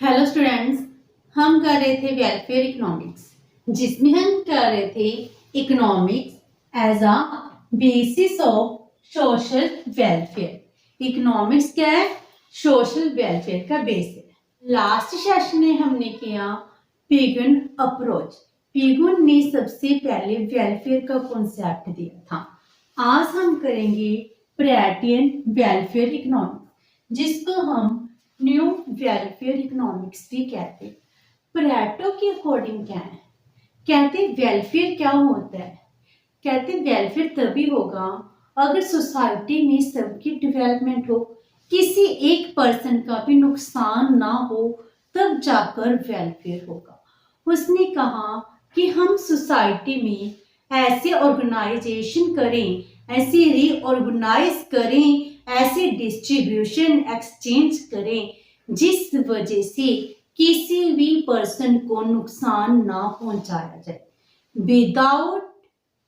Hello students, हम कर रहे थे वेलफेयर इकोनॉमिक्स, जिसमें हम कर रहे थे economics as a basis of social welfare. Economics क्या है? सोशल वेलफेयर का बेस है। लास्ट सेशन में हमने किया पिगन अप्रोच। पिगन ने सबसे पहले वेलफेयर का कॉन्सेप्ट दिया था। आज हम करेंगे प्रेटियन वेलफेयर इकोनॉमिक्स, जिसको हम न्यू वेलफेयर इकोनॉमिक्स भी कहते हैं। परेटो के अकॉर्डिंग क्या है? कहते वेलफेयर क्या होता है? कहते वेलफेयर तभी होगा अगर सोसाइटी में सबकी डेवलपमेंट हो, किसी एक पर्सन का भी नुकसान ना हो, तब जाकर वेलफेयर होगा। उसने कहा कि हम सोसाइटी में ऐसे ऑर्गेनाइजेशन करें, ऐसे रीऑर्गेनाइज करें, ऐसे डिस्ट्रीब्यूशन एक्सचेंज करें जिस वजह से किसी भी पर्सन को नुकसान ना पहुंचाया जाए, विदाउट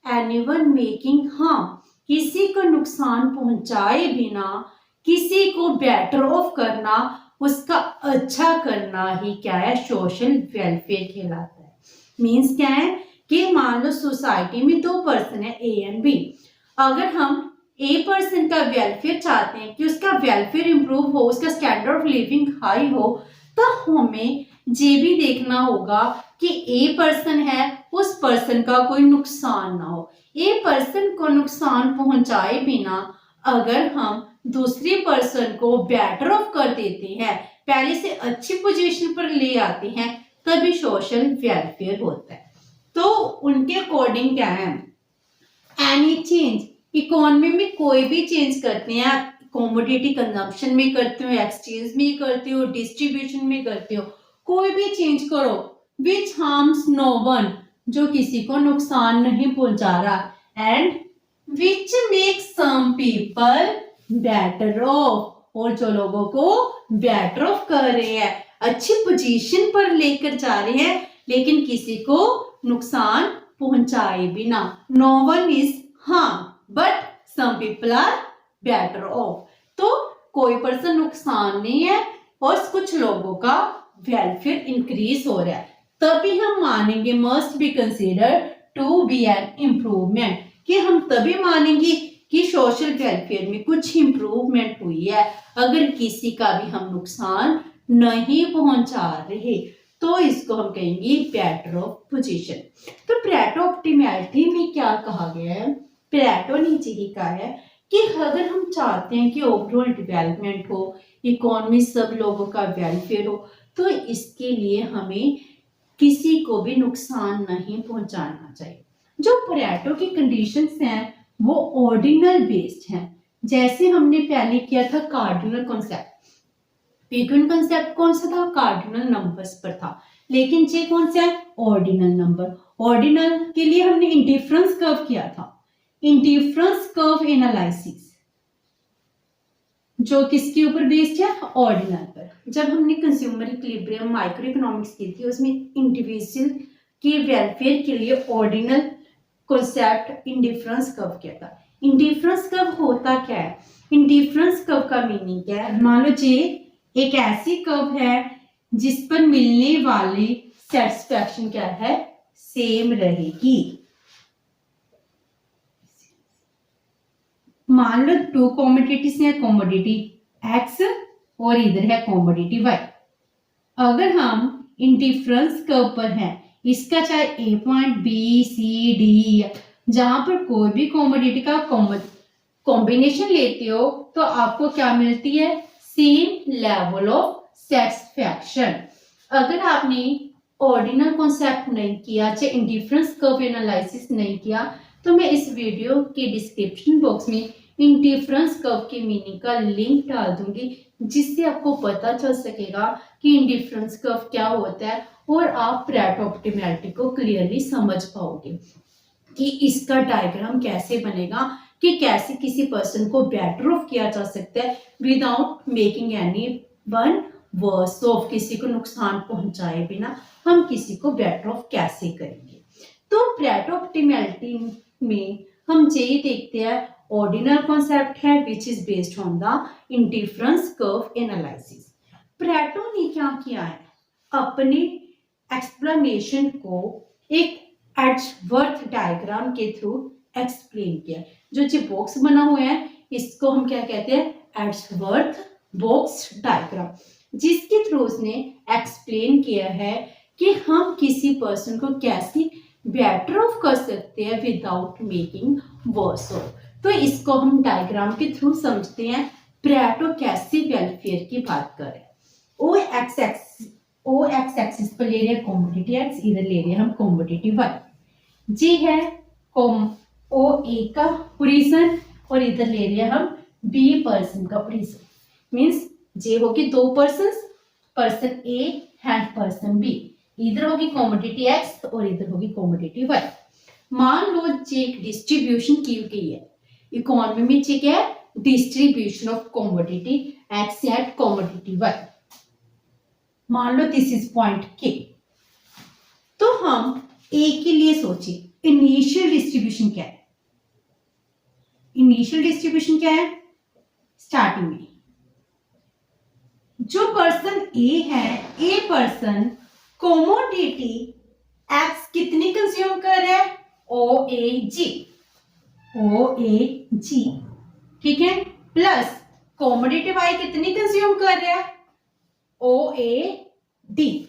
एनीवन मेकिंग हार्म। किसी को नुकसान पहुंचाए बिना किसी को बेटर ऑफ करना, उसका अच्छा करना ही क्या है? सोशल वेलफेयर कहलाता है। मीन्स क्या है कि मान लो सोसाइटी में दो पर्सन है, ए एंड बी। अगर हम ए पर्सन का वेलफेयर चाहते हैं कि उसका वेलफेयर इंप्रूव हो, उसका स्टैंडर्ड ऑफ लिविंग हाई हो, तो हमें ये भी देखना होगा कि ए पर्सन है, उस पर्सन का कोई नुकसान ना हो। ए पर्सन को नुकसान पहुंचाए बिना अगर हम दूसरे पर्सन को बेटर ऑफ कर देते हैं, पहले से अच्छी पोजीशन पर ले आते हैं, तभी सोशल वेलफेयर होता है। तो उनके अकॉर्डिंग क्या है? एनी चेंज, इकोनॉमी में कोई भी चेंज करते हैं, कॉमोडिटी कंजम्पशन में करते हो, एक्सचेंज में करते हो, डिस्ट्रीब्यूशन में करते हो, कोई भी चेंज करो विच हार्म्स नो वन, जो किसी को नुकसान नहीं पहुंचा रहा, and which make some people better off, और जो लोगों को बेटर ऑफ कर रहे हैं, अच्छी पोजीशन पर लेकर जा रहे हैं, लेकिन किसी को नुकसान पहुंचाए बिना। No one is harm but some people are better off. तो कोई पर्सन नुकसान नहीं है और कुछ लोगों का वेलफेयर इंक्रीज हो रहा है, तभी हम मानेंगे must be consider to be an improvement, कि हम तभी मानेंगे कि सोशल वेलफेयर में कुछ इंप्रूवमेंट हुई है अगर किसी का भी हम नुकसान नहीं पहुंचा रहे, तो इसको हम कहेंगे बेटर ऑफ पोजीशन। तो प्रेटो ऑप्टिमैलिटी में क्या कहा गया है? प्रेटो ने यही कहा है कि अगर हम चाहते हैं कि ओवरऑल डेवलपमेंट हो, इकोनॉमी सब लोगों का वेलफेयर हो, तो इसके लिए हमें किसी को भी नुकसान नहीं पहुंचाना चाहिए। जो प्रेटो की कंडीशंस हैं वो ऑर्डिनल बेस्ड हैं। जैसे हमने पहले किया था कार्डिनल कॉन्सेप्ट। पिगन कॉन्सेप्ट कौन सा था? कार्डिनल नंबर्स पर था, लेकिन ये कौन सा है? Ordinal number. ऑर्डिनल के लिए हमने इंडिफरेंस कर्व किया था, इंडिफरेंस कर्व एनालिसिस, जो किसके ऊपर बेस्ड है? ऑर्डिनल पर। जब हमने कंज्यूमर इक्विलिब्रियम माइक्रो इकोनॉमिक्स की थी, उसमें इंडिविजुअल के वेलफेयर के लिए ऑर्डिनल कॉन्सेप्ट इंडिफरेंस कर्व किया था। इंडिफरेंस कर्व होता क्या है? इंडिफरेंस कर्व का मीनिंग क्या है? मान लो जी एक ऐसी कर्व है जिस पर मिलने वाली सेटिस्फैक्शन क्या है? सेम रहेगी। मान लो टू कॉमोडिटीज है, कॉमोडिटी एक्स और इधर है कॉमोडिटी वाई। अगर हम इंडिफरेंस कर्व पर हैं, इसका चाहे ए पॉइंट बी सी डी, जहां पर कोई भी कॉमोडिटी का कॉम्बिनेशन लेते हो तो आपको क्या मिलती है? Same level of satisfaction. अगर आपने ऑर्डिनल कॉन्सेप्ट नहीं किया, चाहे इंडिफरेंस कर्व एनालिसिस नहीं किया, तो मैं इस वीडियो के डिस्क्रिप्शन बॉक्स में इंडिफरेंस कर्व की मीनिंग का लिंक डाल दूंगी, जिससे आपको पता चल सकेगा कि इंडिफरेंस कर्व क्या होता है और आप प्रेटो ऑप्टिमैलिटी को क्लियरली समझ पाओगे कि इसका डायग्राम कैसे बनेगा, कि कैसे किसी पर्सन को बेटर ऑफ किया जा सकता है without making any one worse off. किसी को नुकसान पहुंचाए बिना हम किसी को बेटर ऑफ कैसे करेंगे? तो प्रेटो ऑप्टिमैलिटी में हम यही देखते हैं, ऑर्डिनल कॉन्सेप्ट है which is based on the indifference curve analysis. Pareto ने क्या किया है, अपने एक्सप्लेनेशन को एक एड्सवर्थ डायग्राम के थ्रू एक्सप्लेन किया। जो बॉक्स बना हुआ है इसको हम क्या कहते हैं, एड्सवर्थ बॉक्स डायग्राम, जिसके थ्रू उसने एक्सप्लेन किया है कि हम किसी पर्सन को कैसे बेटर ऑफ कर सकते हैं विदाउट मेकिंग वर्स ऑफ। तो इसको हम डायग्राम के थ्रू समझते हैं प्रेटो कैसे वेलफेयर की बात करे। ओ एक्स एक्सिस पर ले रहे हैं कॉमोडिटी एक्स, इधर ले रहे हैं हम कॉमोडिटी वाई। जी है ओ ए का पोजीशन और इधर ले रहे हैं हम बी पर्सन का पोजीशन। मींस जे होगी दो person A and person B, इधर होगी कॉमोडिटी एक्स और इधर होगी कॉमोडिटी वाई। मान लो जे एक डिस्ट्रीब्यूशन की गई है इकोनॉमी में, ठीक है, distribution of commodity x at commodity y. मान लो दिस इज पॉइंट के। तो हम ए के लिए सोचिए इनिशियल डिस्ट्रीब्यूशन क्या है। इनिशियल डिस्ट्रीब्यूशन क्या है, स्टार्टिंग में जो पर्सन ए है, ए पर्सन कॉमोडिटी एक्स कितनी कंज्यूम कर रहा है, ओ ए जी, ठीक है, प्लस कॉमोडिटी वाई कितनी कंज्यूम कर रहा है, O A D,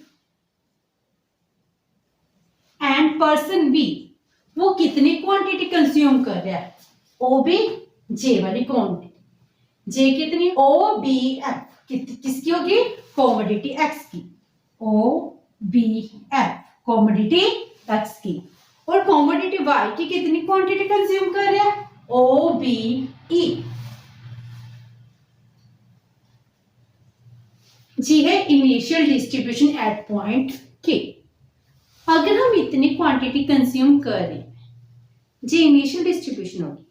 and person B वो कितनी क्वांटिटी कंज्यूम कर रहा है, ओ बी जे वाली क्वांटिटी, जे कितनी, ओ बी एफ किसकी होगी, कॉमोडिटी एक्स की, O B F commodity x की, और कॉमोडिटी वाई की कितनी क्वांटिटी कंज्यूम कर रहा है, ओ बी ई। जी है इनिशियल डिस्ट्रीब्यूशन एट पॉइंट के। अगर हम इतनी क्वांटिटी कंज्यूम कर रहे हैं, जी इनिशियल डिस्ट्रीब्यूशन होगी,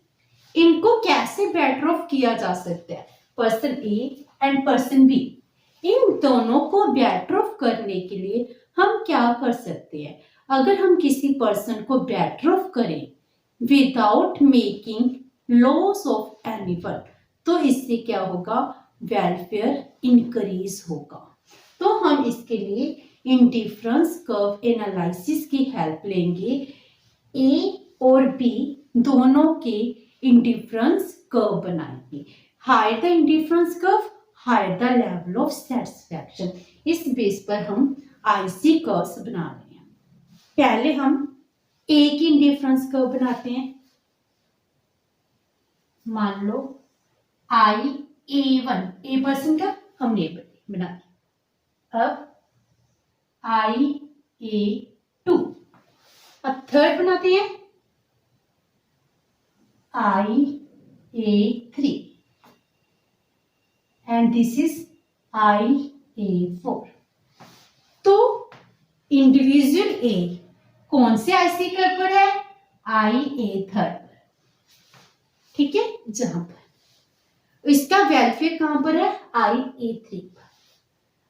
इनको कैसे बेटर ऑफ किया जा सकता है, person A and person B, इन दोनों को बेटर ऑफ करने के लिए हम क्या कर सकते हैं। अगर हम किसी पर्सन को बेटर ऑफ करें without making loss of anyone, तो इससे क्या होगा, वेलफेयर इंक्रीज होगा। तो हम इसके लिए इंडिफरेंस कर्व एनालिसिस की हेल्प लेंगे। ए और बी दोनों के इंडिफरेंस कर्व बनाएंगे। Higher the indifference curve higher the level of satisfaction. इस बेस पर हम आईसी कर्व्स बना रहे हैं। पहले हम ए की इंडिफरेंस कर्व बनाते हैं। मान लो आई A1, ए पर्सन का हमने बना दिया। अब IA2, अब थर्ड बनाते हैं IA3 and this is IA4। तो इंडिविजुअल ए कौन से आईसी कर्व पर है, IA3 पर, ठीक है, जहां पर इसका वेलफेयर कहां पर है, IA3 पर।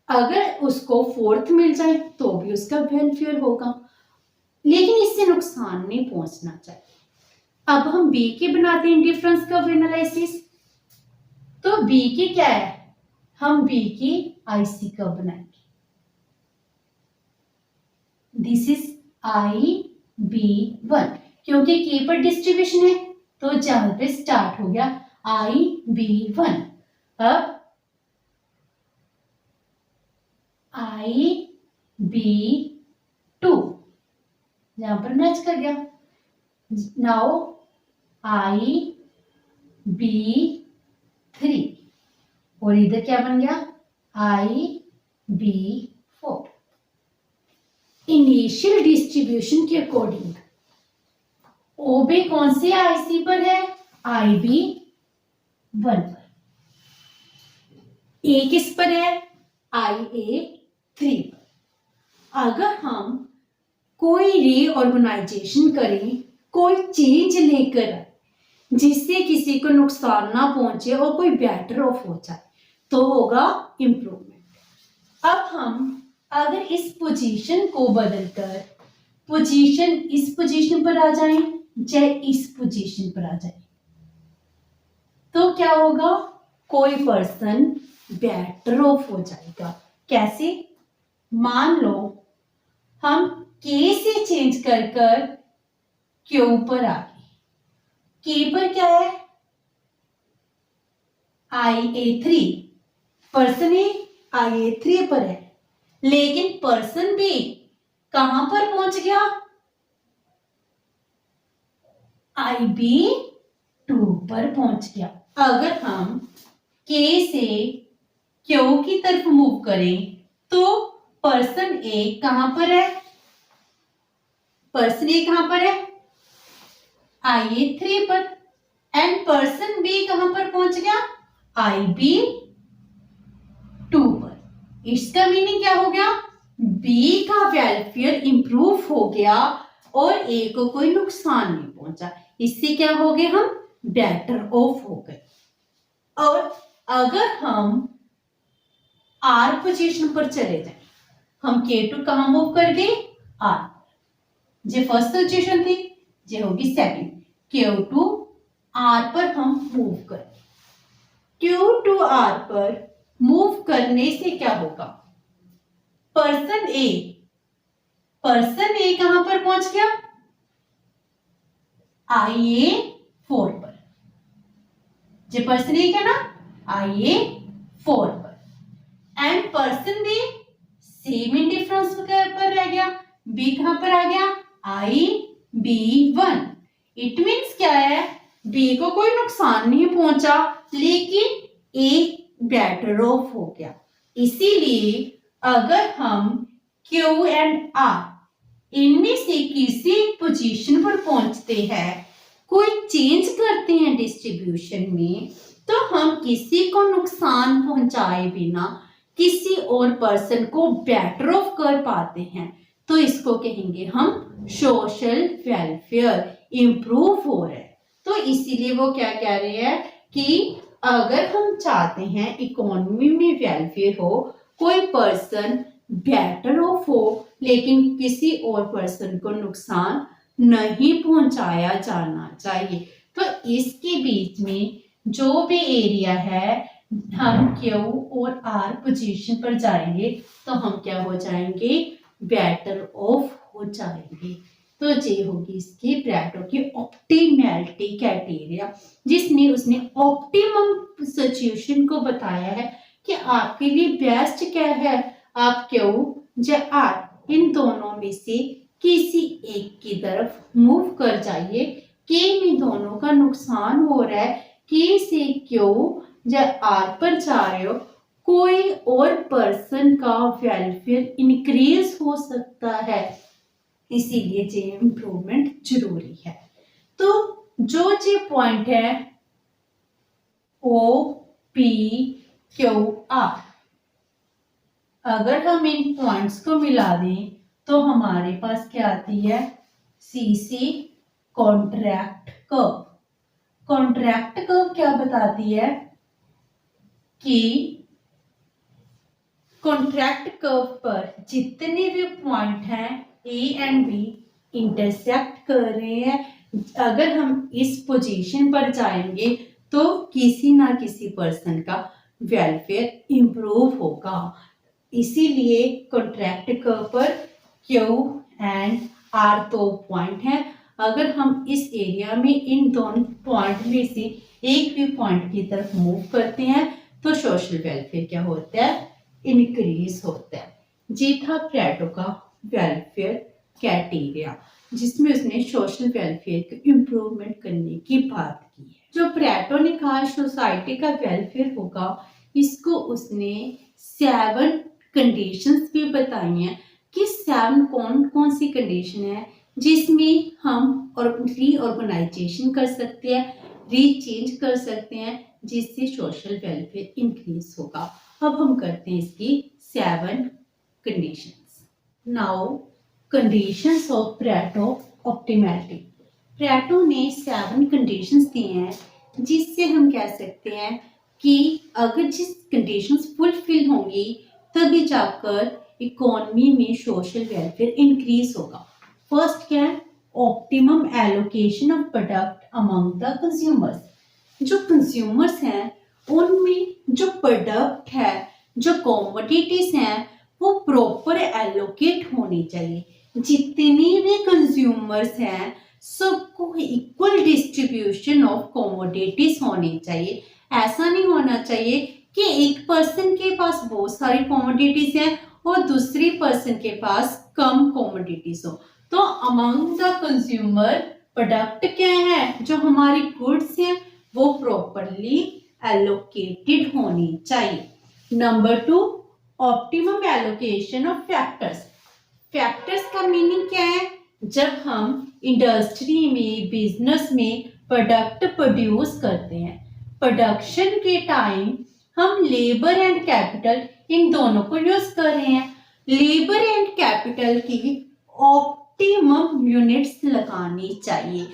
अगर उसको फोर्थ मिल जाए तो भी उसका वेलफेयर होगा, लेकिन इससे नुकसान नहीं पहुंचना चाहिए। अब हम बी के बनाते हैं इंडिफरेंस कर्व एनालिसिस। तो बी की क्या है, हम बी की आईसी कर्व बनाएंगे। दिस इज IB1, क्योंकि के पर डिस्ट्रीब्यूशन है तो जहां पे स्टार्ट हो गया IB1। अब IB2 यहां पर मैच कर गया। नाउ IB3 और इधर क्या बन गया, IB4। इनिशियल डिस्ट्रीब्यूशन के अकॉर्डिंग ओबी कौन से आईसी पर है, IB1 पर। ए किस पर है, IA3 पर। अगर हम कोई रीऑर्गेनाइजेशन करें, कोई चेंज लेकर जिससे किसी को नुकसान ना पहुंचे और कोई बेटर ऑफ हो जाए, तो होगा इंप्रूवमेंट। अब हम अगर इस पोजीशन को बदलकर पोजीशन इस पोजीशन पर आ जाएं, चाहे इस पोजीशन पर आ जाए, तो क्या होगा, कोई पर्सन बेटर ऑफ हो जाएगा। कैसे? मान लो हम के से चेंज कर कर क्यू पर आ गए। के पर क्या है? IA3। पर्सन ए IA3 पर है, लेकिन पर्सन बी कहां पर पहुंच गया? IB2 पर पहुंच गया। अगर हम के से क्यू की तरफ मूव करें तो पर्सन ए कहां पर है? पर्सन ए कहां पर है? IA3 पर। एंड पर्सन बी कहां पर पहुंच गया? IB2 पर। इसका मीनिंग क्या हो गया? बी का वेलफेयर इंप्रूव हो गया और ए को कोई नुकसान नहीं पहुंचा। इससे क्या हो गए? हम बेटर ऑफ हो गए। और अगर हम आर पोजीशन पर चले जाए, हम K2 कहां मूव कर गए? आर। जे फर्स्ट सिचुएशन थी, जे होगी सेकंड। Q2 आर पर हम मूव कर, Q2 आर पर मूव करने से क्या होगा? पर्सन ए कहां पर पहुंच गया? IA4 पर। जो पर्सन ए क्या ना? IA4 पर। And person B same indifference पर रह गया। बी कहां पर आ गया? IB1। इट मीन्स क्या है? बी को कोई नुकसान नहीं पहुंचा, लेकिन ए बेटर ऑफ हो गया। इसीलिए अगर हम क्यू एंड आर इनमें से किसी पोजीशन पर पहुंचते हैं, कोई चेंज करते हैं डिस्ट्रीब्यूशन में, तो हम किसी को नुकसान पहुंचाए बिना किसी और पर्सन को बेटर ऑफ कर पाते हैं, तो इसको कहेंगे हम सोशल वेलफेयर इंप्रूव हो रहा है। तो इसीलिए वो क्या कह रहे हैं कि अगर हम चाहते हैं इकोनॉमी में वेलफेयर हो, कोई पर्सन बेटर ऑफ हो, लेकिन किसी और पर्सन को नुकसान नहीं पहुंचाया जाना चाहिए। तो इसके बीच में जो भी एरिया है, हम क्यू और आर पोजीशन पर जाएंगे तो हम क्या हो जाएंगे? बेटर ऑफ हो जाएंगे। तो ये होगी इसकी प्लेटो की ऑप्टिमैलिटी क्राइटेरिया, जिसमें उसने ऑप्टिमम सिचुएशन को बताया है कि आपके लिए बेस्ट क्या है। आप क्यू या आर इन दोनों में से किसी एक की तरफ मूव कर जाइए। के में दोनों का नुकसान हो रहा है, के से क्यू या आर पर जा रहे हो, कोई और पर्सन का वेलफेयर इंक्रीज हो सकता है, इसीलिए ये इम्प्रूवमेंट जरूरी है। तो जो ये पॉइंट है O P Q R, अगर हम इन पॉइंट्स को मिला दें तो हमारे पास क्या आती है? CC contract curve. Contract curve क्या बताती है कि कॉन्ट्रैक्ट कर्व पर जितने भी पॉइंट हैं A एंड B इंटरसेक्ट कर रहे हैं। अगर हम इस पोजीशन पर जाएंगे तो किसी ना किसी पर्सन का वेलफेयर इंप्रूव होगा। इसीलिए कॉन्ट्रैक्ट कर्व पर Q एंड R दो पॉइंट हैं। अगर हम इस एरिया में इन दोनों पॉइंट में से एक भी पॉइंट की तरफ मूव करते हैं तो सोशल वेलफेयर क्या होता है? इंक्रीज होता है। ये था प्लेटो का वेलफेयर क्राइटेरिया, जिसमें उसने सोशल वेलफेयर को इम्प्रूवमेंट करने की बात की है। जो प्लेटो ने कहा सोसाइटी का वेलफेयर होगा, इसको उसने 7 कंडीशंस भी बताई हैं कि 7 कौन कौन सी कंडीशन है जिसमें हम रीऑर्गेनाइजेशन कर सकते हैं, रीचेंज कर सकते हैं, जिससे सोशल वेलफेयर इंक्रीज होगा। अब हम करते हैं इसकी 7 conditions. Now conditions of Pareto optimality. Pareto ने 7 कंडीशंस दिए हैं जिससे हम कह सकते हैं कि अगर जिस कंडीशंस फुलफिल होंगी तभी जाकर इकोनॉमी में सोशल वेलफेयर इंक्रीज होगा। फर्स्ट क्या है? Optimum allocation of product among the consumers. जो कंज्यूमर्स हैं उनमें जो प्रोडक्ट है, जो कमोडिटीज हैं, वो प्रॉपर एलोकेट होनी चाहिए। जितनी भी कंज्यूमर्स हैं, सबको इक्वल डिस्ट्रीब्यूशन ऑफ कमोडिटीज होनी चाहिए। ऐसा नहीं होना चाहिए कि एक पर्सन के पास बहुत सारी कमोडिटीज हैं और दूसरी पर्सन के पास कम कमोडिटीज हो। तो अमंग द कंज्यूमर प्रोडक्ट क्या है, जो हमारी गुड्स हैं, वो प्रॉपरली एलोकेटेड होनी चाहिए। Number 2, optimum allocation of factors. Factors का मीनिंग क्या है? जब हम इंडस्ट्री में, बिजनेस में प्रोडक्ट प्रोड्यूस करते हैं, प्रोडक्शन के टाइम हम लेबर एंड कैपिटल इन दोनों को यूज कर रहे हैं। लेबर एंड कैपिटल की ऑप्टिमम यूनिट्स लगानी चाहिए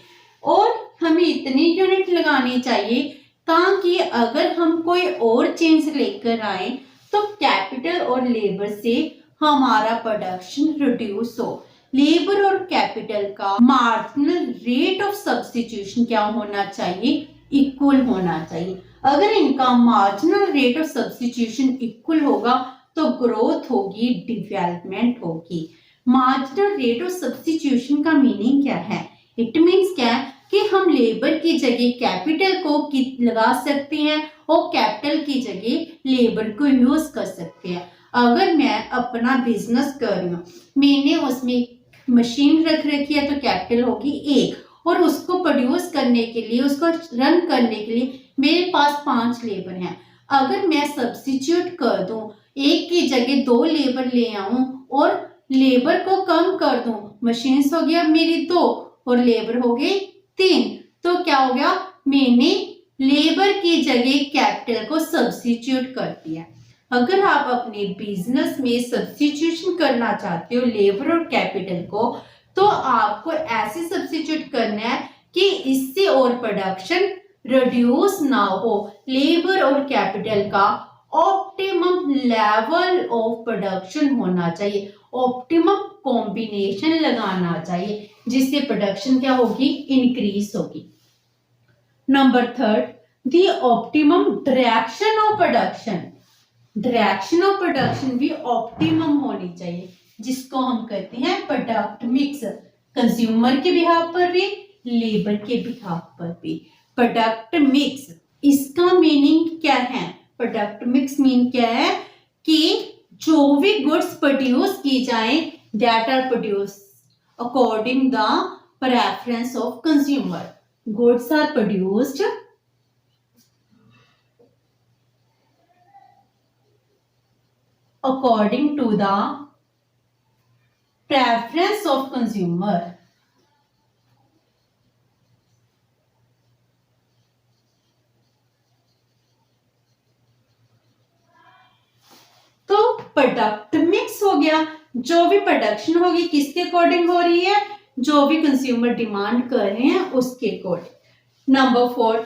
और हमें इतनी यूनिट लगानी चाहिए ताकि अगर हम कोई और चेंज लेकर आए तो कैपिटल और लेबर से हमारा प्रोडक्शन रिड्यूस हो। लेबर और कैपिटल का मार्जिनल रेट ऑफ सब्स्टिट्यूशन क्या होना चाहिए? इक्वल होना चाहिए। अगर इनका marginal rate of substitution equal होगा तो ग्रोथ होगी, डेवलपमेंट होगी। मार्जिनल रेट ऑफ सब्स्टिट्यूशन का मीनिंग क्या है? इट मीन्स क्या है कि हम लेबर की जगह कैपिटल को लगा सकते हैं और कैपिटल की जगह लेबर को यूज कर सकते हैं। अगर मैं अपना बिजनेस कर रही हूँ, मैंने उसमें मशीन रख रखी है तो कैपिटल होगी 1 और उसको प्रोड्यूस करने के लिए, उसको रन करने के लिए मेरे पास 5 लेबर हैं। अगर मैं सब्स्टिट्यूट कर दूं, 1 की जगह 2 लेबर ले आऊं और लेबर को कम कर दूं, मशीन्स हो गया मेरी 2 और लेबर हो गई 3, तो क्या हो गया? मैंने लेबर की जगह कैपिटल को सब्स्टिट्यूट कर दिया। अगर आप अपने बिजनेस में सब्स्टिट्यूशन करना चाहते हो लेबर और कैपिटल को, तो आपको ऐसे सब्स्टिट्यूट करना है कि इससे और प्रोडक्शन रिड्यूस ना हो। लेबर और कैपिटल का ऑप्टिमम लेवल ऑफ प्रोडक्शन होना चाहिए, ऑप्टिमम कॉम्बिनेशन लगाना चाहिए जिससे प्रोडक्शन क्या होगी? इंक्रीज होगी। Number 3, the optimum direction of production. Direction of production भी ऑप्टिमम होनी चाहिए, जिसको हम कहते हैं प्रोडक्ट मिक्स। कंज्यूमर के बिहाफ पर भी, लेबर के बिहाफ पर भी। प्रोडक्ट मिक्स, इसका मीनिंग क्या है? प्रोडक्ट मिक्स मीन क्या है कि जो भी गुड्स प्रोड्यूस की जाए, that are produce according the preference of consumer. Goods are produced according to the preference of consumer। तो प्रोडक्ट मिक्स हो गया, जो भी प्रोडक्शन होगी किसके अकॉर्डिंग हो रही है? जो भी कंज्यूमर डिमांड कर रहे हैं उसके according. Number 4,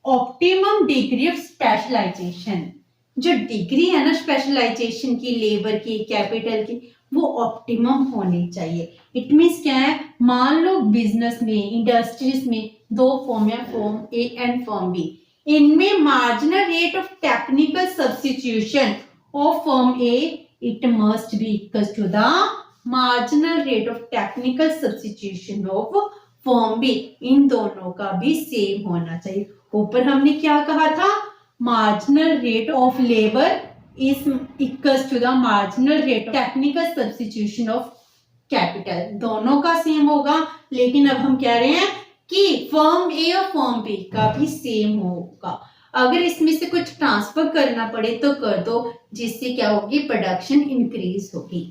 optimum degree of specialization. जो डिग्री है ना स्पेशलाइजेशन की, लेबर की, कैपिटल की, वो ऑप्टिमम होनी चाहिए। इट मीन्स क्या है? मान लो बिजनेस में, इंडस्ट्रीज में 2 फॉर्म है, form A and form B. इनमें marginal rate of technical substitution of form A, it must be equal to the marginal rate of technical substitution of form B. इन दोनों का भी सेम होना चाहिए। ऊपर हमने क्या कहा था? marginal rate of labor is equals to the marginal rate of technical substitution of capital। दोनों का सेम होगा, लेकिन अब हम कह रहे हैं कि फर्म ए और फर्म बी का भी सेम होगा। अगर इसमें से कुछ ट्रांसफर करना पड़े तो कर दो, जिससे क्या होगी? प्रोडक्शन इंक्रीज होगी।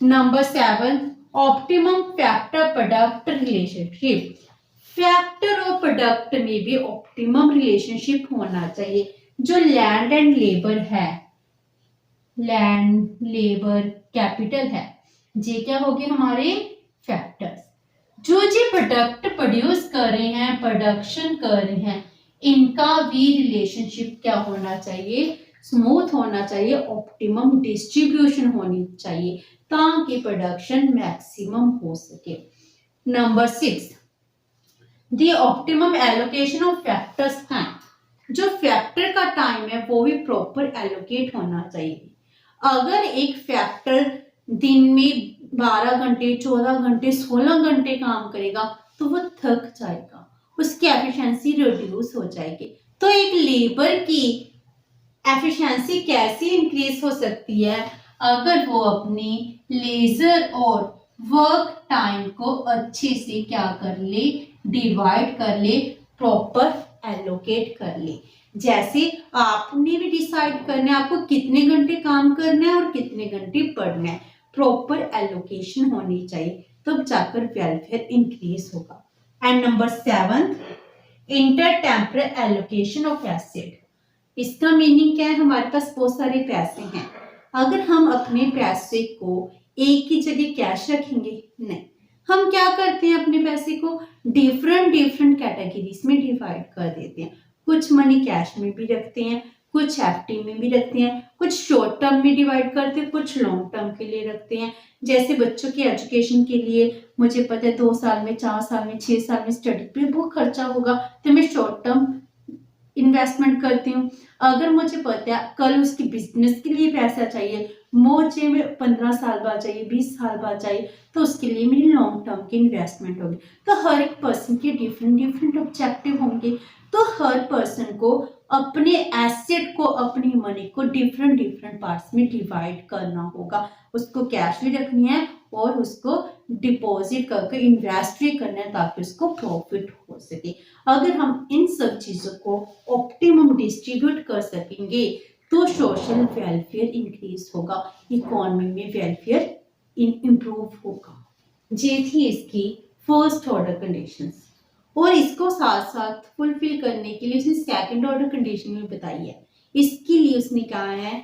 Number 7, optimum factor product relationship. Factor और प्रोडक्ट में भी ऑप्टिमम रिलेशनशिप होना चाहिए। जो लैंड एंड लेबर है, लैंड, लेबर, कैपिटल है, ये क्या होगी? हमारे फैक्टर्स। जो जी प्रोडक्ट प्रोड्यूस कर रहे हैं, प्रोडक्शन कर रहे हैं, इनका भी रिलेशनशिप क्या होना चाहिए? स्मूथ होना चाहिए, ऑप्टिमम डिस्ट्रीब्यूशन होनी चाहिए ताकि प्रोडक्शन मैक्सिमम हो सके। Number 6, the optimum allocation of factors हैं। जो फैक्टर का टाइम है वो भी प्रॉपर एलोकेट होना चाहिए। अगर एक फैक्टर दिन में 12 घंटे, 14 घंटे, 16 घंटे काम करेगा तो वो थक जाएगा, उसकी एफिशिएंसी रिड्यूस हो जाएगी। तो एक लेबर की एफिशिएंसी कैसे इंक्रीज हो सकती है? अगर वो अपनी लेजर और वर्क टाइम को अच्छे से क्या कर ले, डिवाइड कर ले, प्रॉपर एलोकेट कर ले। जैसे आपने भी डिसाइड करना है आपको कितने घंटे काम करना है और कितने घंटे पढ़ना है, प्रॉपर एलोकेशन होनी चाहिए, तब जाकर वेलफेयर इंक्रीज होगा। And number 7, intertemporal allocation of asset. इसका मीनिंग क्या है? हमारे पास बहुत सारे पैसे हैं, अगर हम अपने पैसे को एक ही जगह कैश रखेंगे? नहीं, हम क्या करते हैं, अपने पैसे को डिफरेंट डिफरेंट कैटेगरीज में डिवाइड कर देते हैं। कुछ मनी कैश में भी रखते हैं, कुछ एफडी में भी रखते हैं, कुछ शॉर्ट टर्म में डिवाइड करते हैं, कुछ लॉन्ग टर्म के लिए रखते हैं। जैसे बच्चों की एजुकेशन के लिए मुझे पता है 2 साल में, 4 साल में, 6 साल में स्टडी पे वो खर्चा होगा, तो मैं शॉर्ट टर्म इन्वेस्टमेंट करती हूँ। अगर मुझे पता है कल उसकी बिजनेस के लिए पैसा चाहिए, मुझे 15 साल बाद चाहिए, 20 साल बाद चाहिए, तो उसके लिए मेरी लॉन्ग टर्म की इन्वेस्टमेंट होगी। तो हर एक पर्सन के डिफरेंट डिफरेंट ऑब्जेक्टिव होंगे, तो हर पर्सन को अपने एसेट को, अपनी मनी को डिफरेंट डिफरेंट पार्ट्स में डिवाइड करना होगा। उसको कैश भी रखनी है और उसको डिपॉजिट करके इन्वेस्ट भी करना है ताकि उसको प्रॉफिट हो सके। अगर हम इन सब चीजों को ऑप्टिमम डिस्ट्रीब्यूट कर सकेंगे तो सोशल वेलफेयर इंक्रीज होगा, इकोनॉमी में वेलफेयर इंप्रूव होगा। ये थी इसकी फर्स्ट ऑर्डर कंडीशंस, और इसको साथ साथ फुलफिल करने के लिए उसने सेकंड ऑर्डर कंडीशन में बताई है। इसके लिए उसने कहा है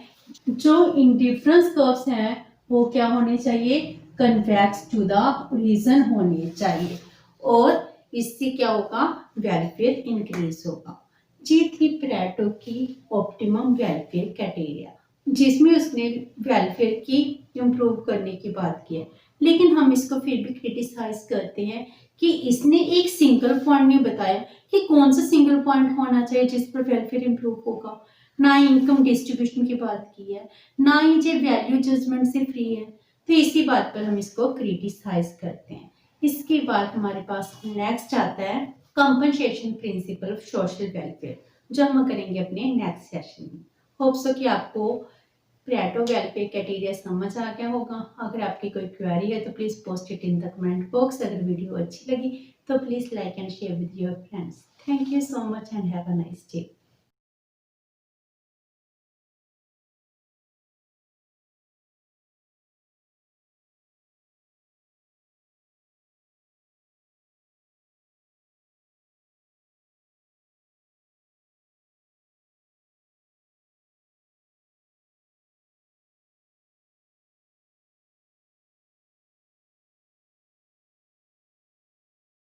जो इंडिफरेंस कर्व्स हैं वो क्या होने चाहिए, कन्वेक्स टू द रीजन होने चाहिए, और इससे क्या होगा, वेलफेयर इंक्रीज होगा। ये थी परेटो की ऑप्टिमम वेलफेयर क्राइटेरिया, जिसमें उसने वेलफेयर की इम्प्रूव करने की बात की है। लेकिन हम इसको फिर भी क्रिटिसाइज करते हैं कि इसने एक सिंगल पॉइंट नहीं बताया कि कौन सा सिंगल पॉइंट होना चाहिए जिस पर वेलफेयर इंप्रूव होगा। ना ही इनकम डिस्ट्रीब्यूशन की बात की है, ना ही ये वैल्यू जजमेंट से फ्री है, तो इसी बात पर हम इसको क्रिटिसाइज करते हैं। इसके बाद हमारे पास नेक्स्ट आता है compensation principle of social welfare, जो हम करेंगे अपने नेक्स्ट सेशन में। होप सो कि आपको परेटो वेलफेयर क्राइटेरिया समझ आ गया होगा। अगर आपकी कोई क्वेरी है तो please post it in the comment box. अगर वीडियो अच्छी लगी तो please like and share with your friends. Thank you so much and have a nice day.